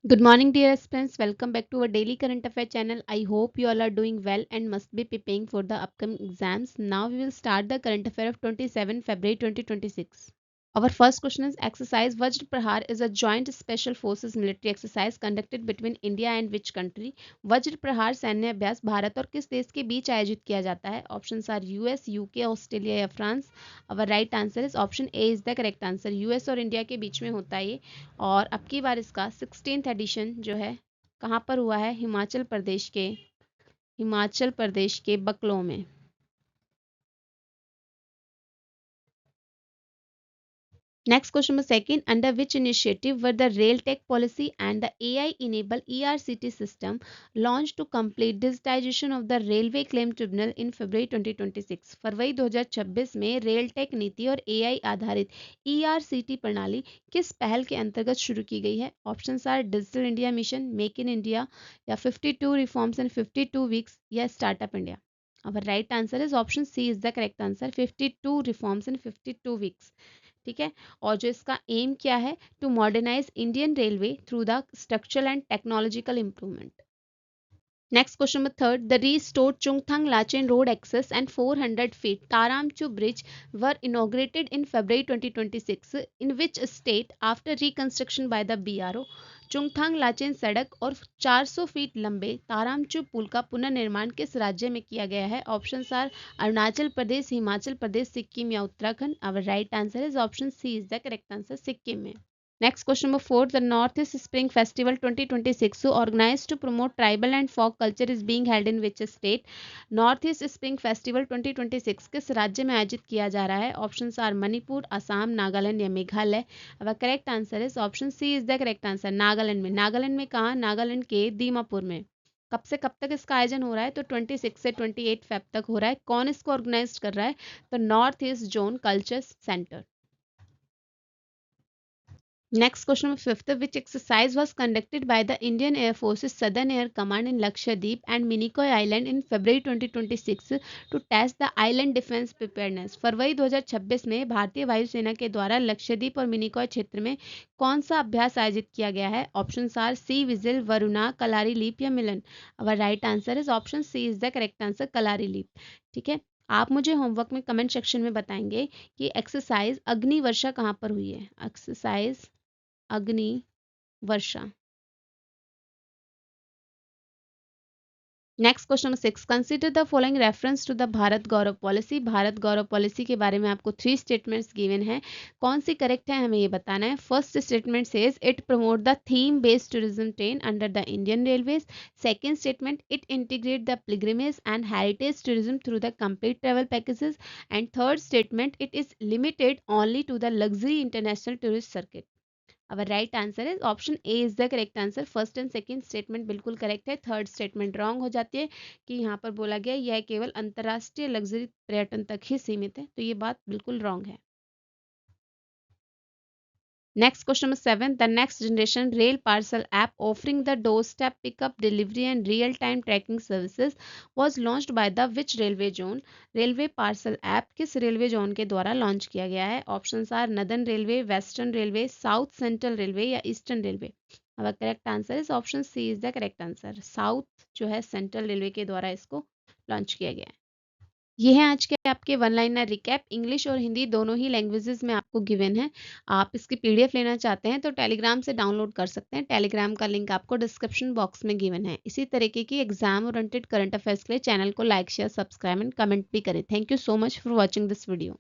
Good morning, dear aspirants. Welcome back to our daily current affair channel. I hope you all are doing well and must be preparing for the upcoming exams. Now we will start the current affair of 27 February 2026. Our first question is exercise Vajra Prahar is a joint special forces military exercise conducted between India and which country? वज्र प्रहार सैन्य अभ्यास भारत और किस देश के बीच आयोजित किया जाता है? Options are US, UK, Australia या France. Our right answer is option A is the correct answer. US और इंडिया के बीच में होता है ये. और अब की बार इसका 16th एडिशन जो है कहाँ पर हुआ है? हिमाचल प्रदेश के बकलो में. Next question number second, under which initiative were the Rail Tech policy and the AI-enabled ERCT system launched to complete digitization of the Railway Claim Tribunal in February 2026? फरवरी 2026 में रेल टेक नीति और AI आधारित ERCT प्रणाली किस पहल के अंतर्गत शुरू की गई है? Options are digital India mission, make in India या 52 रिफॉर्म्स इन 52 वीक्स या startup India. Our right answer is option C is the correct answer. 52 reforms in 52 weeks. ठीक है. और जो इसका एम क्या है? To modernize Indian railway through the structural and technological improvement. Next question number third, the restored Chungthang Lachen Road access and 400 feet Taramchu Bridge were inaugurated in February 2026 in which state after reconstruction by the BRO? Chungthang Lachen सड़क और 400 feet लंबे तारामचू पुल का पुनर्निर्माण किस राज्य में किया गया है? ऑप्शंस आर अरुणाचल प्रदेश, हिमाचल प्रदेश, सिक्किम या Uttarakhand. Our right answer is option C is the correct answer, Sikkim में. Next question number 4. The Northeast Spring Festival 2026 organized to promote tribal and folk culture is being held in which state? Northeast Spring Festival 2026 किस राज्य में आयोजित किया जा रहा है? Options are Manipur, Assam, Nagaland या मेघालय. अब correct answer is option C is the correct answer, Nagaland में. नागालैंड में कहाँ? नागालैंड के दीमापुर में. कब से कब तक इसका आयोजन हो रहा है? तो 26 से 28 फेब तक हो रहा है. कौन इसको ऑर्गेनाइज कर रहा है? तो north east zone culture centre. Next question number 5th, which exercise was conducted by the Indian Air Force's Southern Air Command in Lakshadweep and Minicoy Island in February 2026 to test the island defense preparedness? फरवरी 2026 में भारतीय वायुसेना के द्वारा लक्षद्वीप और मिनिकॉय क्षेत्र में कौन सा अभ्यास आयोजित किया गया है? Options are Sea Vigil, Varuna, Kalari Leap या Milan. Our right answer is option C is the correct answer, Kalari Leap. ठीक है. आप मुझे होमवर्क में कमेंट सेक्शन में बताएंगे कि एक्सरसाइज अग्नि वर्षा कहाँ पर हुई है? Exercise Agni Varsha. Next question number 6, consider the following reference to the Bharat Gaurav policy. Bharat Gaurav policy के बारे में आपको 3 स्टेटमेंट्स गिवन है. कौन सी करेक्ट है हमें ये बताना है. First statement says it promote the theme based tourism train under the Indian railways. Second statement it integrate the pilgrimage and heritage tourism through the complete travel packages. And third statement it is limited only to the luxury international tourist circuit. Our right answer is option A is the correct answer. First and second statement बिल्कुल correct है. Third statement wrong हो जाती है कि यहाँ पर बोला गया यह केवल अंतर्राष्ट्रीय लग्जरी पर्यटन तक ही सीमित है. तो ये बात बिल्कुल रॉन्ग है. Next question number 7. The next generation rail parcel app offering the doorstep pickup, delivery and real-time tracking services was launched by the which railway zone? Railway parcel app किस रेलवे जोन के द्वारा launch किया गया है? Options are northern railway, western railway, south central railway या eastern railway. अब correct answer is option C is the correct answer, south जो है सेंट्रल रेलवे के द्वारा इसको लॉन्च किया गया है. ये है आज के आपके वन लाइनर रिकैप. इंग्लिश और हिंदी दोनों ही लैंग्वेजेस में आपको गिवन है. आप इसकी पीडीएफ लेना चाहते हैं तो टेलीग्राम से डाउनलोड कर सकते हैं. टेलीग्राम का लिंक आपको डिस्क्रिप्शन बॉक्स में गिवन है. इसी तरीके की एग्जाम ओरिएंटेड करंट अफेयर्स के लिए चैनल को like, share, subscribe and comment भी करें. Thank you so much for watching this video.